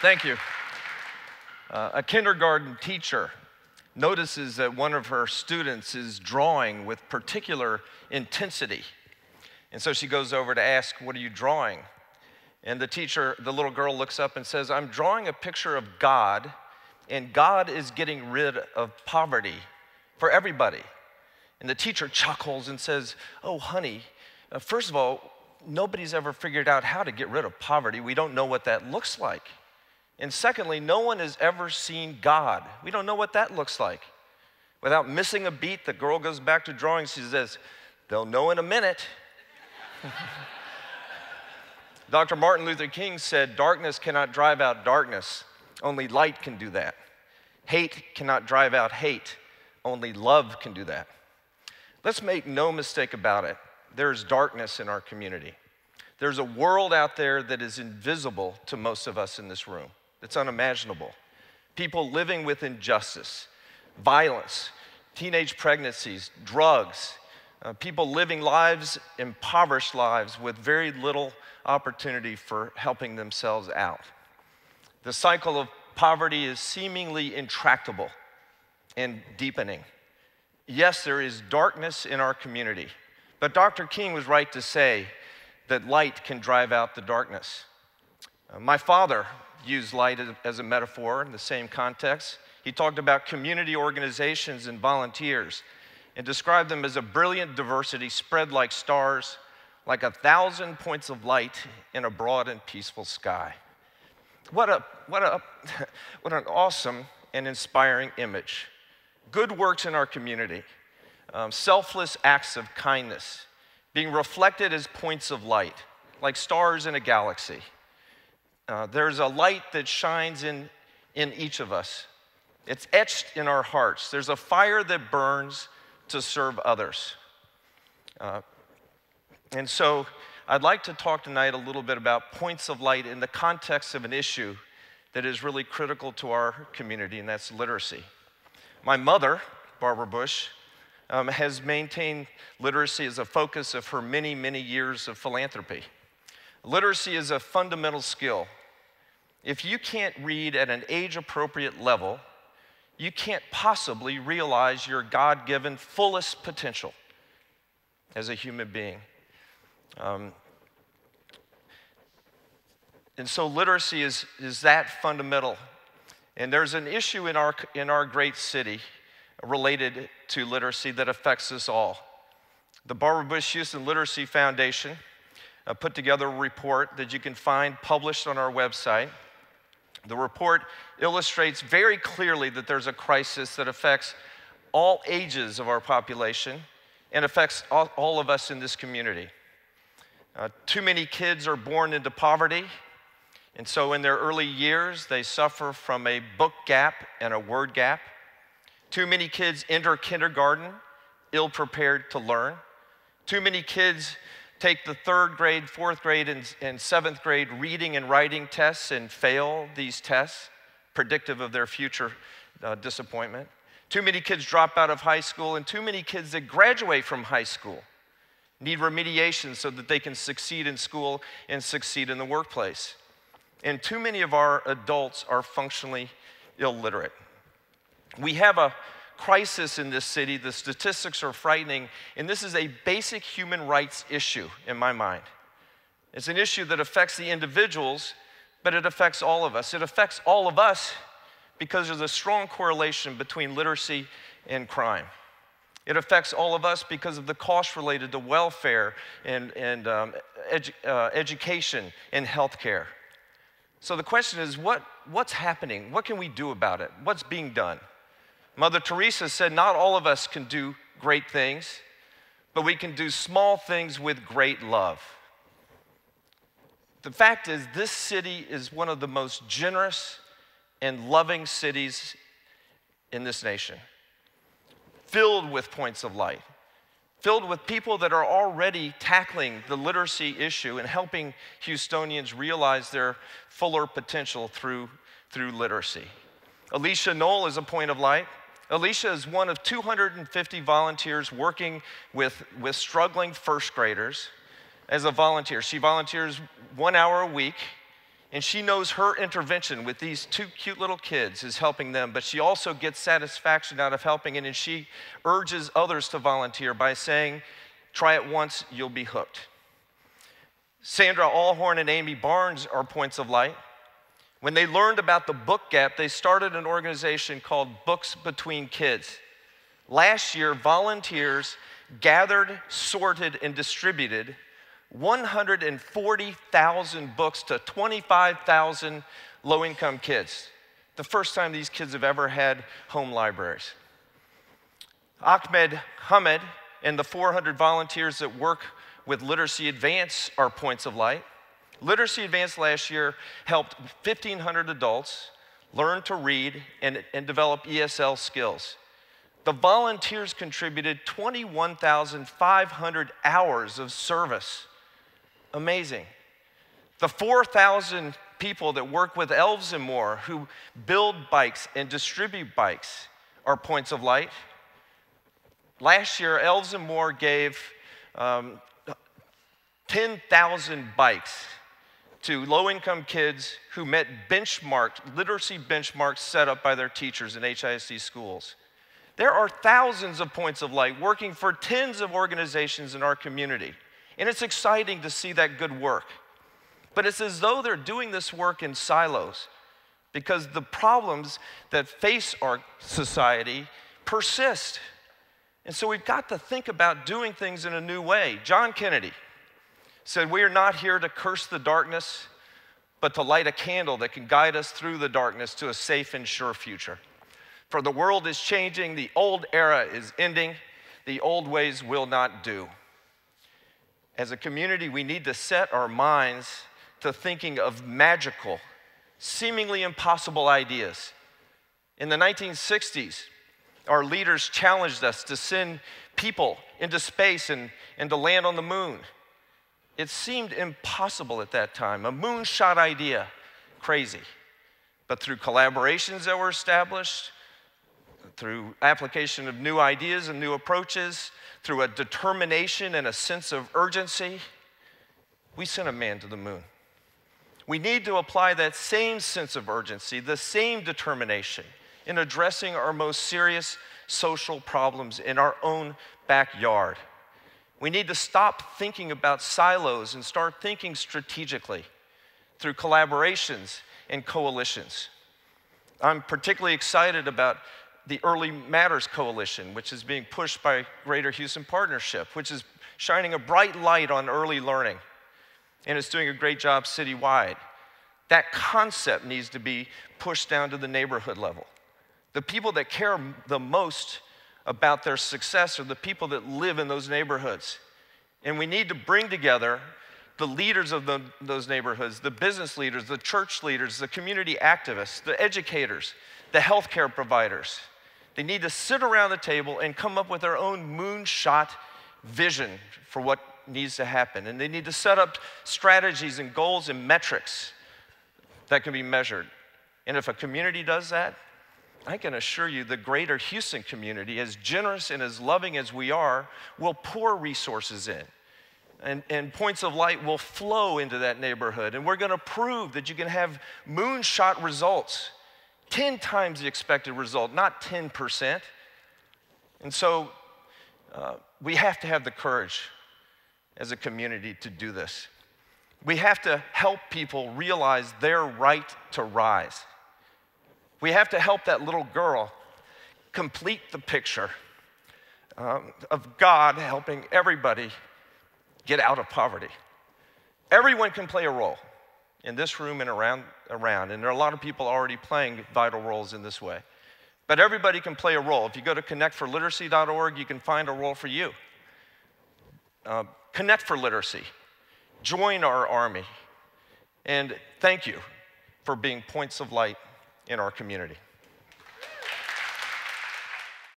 Thank you. A kindergarten teacher notices that one of her students is drawing with particular intensity. And so she goes over to ask, "What are you drawing?" And the little girl looks up and says, "I'm drawing a picture of God, and God is getting rid of poverty for everybody." And the teacher chuckles and says, "Oh, honey, first of all, nobody's ever figured out how to get rid of poverty. We don't know what that looks like. And secondly, no one has ever seen God. We don't know what that looks like." Without missing a beat, the girl goes back to drawing. She says, "They'll know in a minute." Dr. Martin Luther King said, "Darkness cannot drive out darkness. Only light can do that. Hate cannot drive out hate. Only love can do that." Let's make no mistake about it. There's darkness in our community. There's a world out there that is invisible to most of us in this room. It's unimaginable. People living with injustice, violence, teenage pregnancies, drugs, people living lives, impoverished lives with very little opportunity for helping themselves out. The cycle of poverty is seemingly intractable and deepening. Yes, there is darkness in our community, but Dr. King was right to say that light can drive out the darkness. My father used light as a metaphor in the same context. He talked about community organizations and volunteers and described them as a brilliant diversity spread like stars, like 1,000 points of light in a broad and peaceful sky. What an awesome and inspiring image. Good works in our community, selfless acts of kindness, being reflected as points of light, like stars in a galaxy. There's a light that shines in each of us. It's etched in our hearts. There's a fire that burns to serve others. And so I'd like to talk tonight a little bit about points of light in the context of an issue that is really critical to our community, and that's literacy. My mother, Barbara Bush, has maintained literacy as a focus of her many, many years of philanthropy. Literacy is a fundamental skill. If you can't read at an age-appropriate level, you can't possibly realize your God-given fullest potential as a human being. And so literacy is that fundamental. And there's an issue in our great city related to literacy that affects us all. The Barbara Bush Houston Literacy Foundation put together a report that you can find published on our website. The report illustrates very clearly that there's a crisis that affects all ages of our population and affects all of us in this community. Too many kids are born into poverty, and so in their early years, they suffer from a book gap and a word gap. Too many kids enter kindergarten ill-prepared to learn. Too many kids take the 3rd grade, 4th grade, and 7th grade reading and writing tests and fail these tests, predictive of their future disappointment. Too many kids drop out of high school, and too many kids that graduate from high school need remediation so that they can succeed in school and succeed in the workplace. And too many of our adults are functionally illiterate. We have a crisis in this city. The statistics are frightening, and this is a basic human rights issue in my mind. It's an issue that affects the individuals, but it affects all of us. It affects all of us because there's a strong correlation between literacy and crime. It affects all of us because of the costs related to welfare and education and healthcare. So the question is, what's happening? What can we do about it? What's being done? Mother Teresa said, not all of us can do great things, but we can do small things with great love. The fact is, this city is one of the most generous and loving cities in this nation, filled with points of light, filled with people that are already tackling the literacy issue and helping Houstonians realize their fuller potential through literacy. Alicia Knoll is a point of light. Alicia is one of 250 volunteers working with struggling first graders as a volunteer. She volunteers 1 hour a week, And she knows her intervention with these two cute little kids is helping them, but she also gets satisfaction out of helping it, and she urges others to volunteer by saying, try it once, you'll be hooked. Sandra Allhorn and Amy Barnes are points of light. When they learned about the book gap, they started an organization called Books Between Kids. Last year, volunteers gathered, sorted, and distributed 140,000 books to 25,000 low-income kids. The first time these kids have ever had home libraries. Ahmed Hamed and the 400 volunteers that work with Literacy Advance are points of light. Literacy Advance last year helped 1,500 adults learn to read and develop ESL skills. The volunteers contributed 21,500 hours of service. Amazing. The 4,000 people that work with Elves and More who build bikes and distribute bikes are points of light. Last year, Elves and More gave 10,000 bikes to low-income kids who met literacy benchmarks set up by their teachers in HISD schools. There are thousands of points of light working for tens of organizations in our community. And it's exciting to see that good work. But it's as though they're doing this work in silos because the problems that face our society persist. And so we've got to think about doing things in a new way. John Kennedy said, "We are not here to curse the darkness, but to light a candle that can guide us through the darkness to a safe and sure future. For the world is changing, the old era is ending, the old ways will not do." As a community, we need to set our minds to thinking of magical, seemingly impossible ideas. In the 1960s, our leaders challenged us to send people into space and to land on the moon. It seemed impossible at that time, a moonshot idea, crazy. But through collaborations that were established, through application of new ideas and new approaches, through a determination and a sense of urgency, we sent a man to the moon. We need to apply that same sense of urgency, the same determination in addressing our most serious social problems in our own backyard. We need to stop thinking about silos and start thinking strategically through collaborations and coalitions. I'm particularly excited about the Early Matters Coalition, which is being pushed by Greater Houston Partnership, which is shining a bright light on early learning, and it's doing a great job citywide. That concept needs to be pushed down to the neighborhood level. The people that care the most about their success are the people that live in those neighborhoods. And we need to bring together the leaders of those neighborhoods, the business leaders, the church leaders, the community activists, the educators, the healthcare providers. They need to sit around the table and come up with their own moonshot vision for what needs to happen. And they need to set up strategies and goals and metrics that can be measured. And if a community does that, I can assure you the greater Houston community, as generous and as loving as we are, will pour resources in. And points of light will flow into that neighborhood. And we're going to prove that you can have moonshot results, 10 times the expected result, not 10%. And so we have to have the courage as a community to do this. We have to help people realize their right to rise. We have to help that little girl complete the picture of God helping everybody get out of poverty. Everyone can play a role in this room and around, and there are a lot of people already playing vital roles in this way. But everybody can play a role. If you go to connectforliteracy.org, you can find a role for you. Connect for Literacy. Join our army. And thank you for being points of light in our community.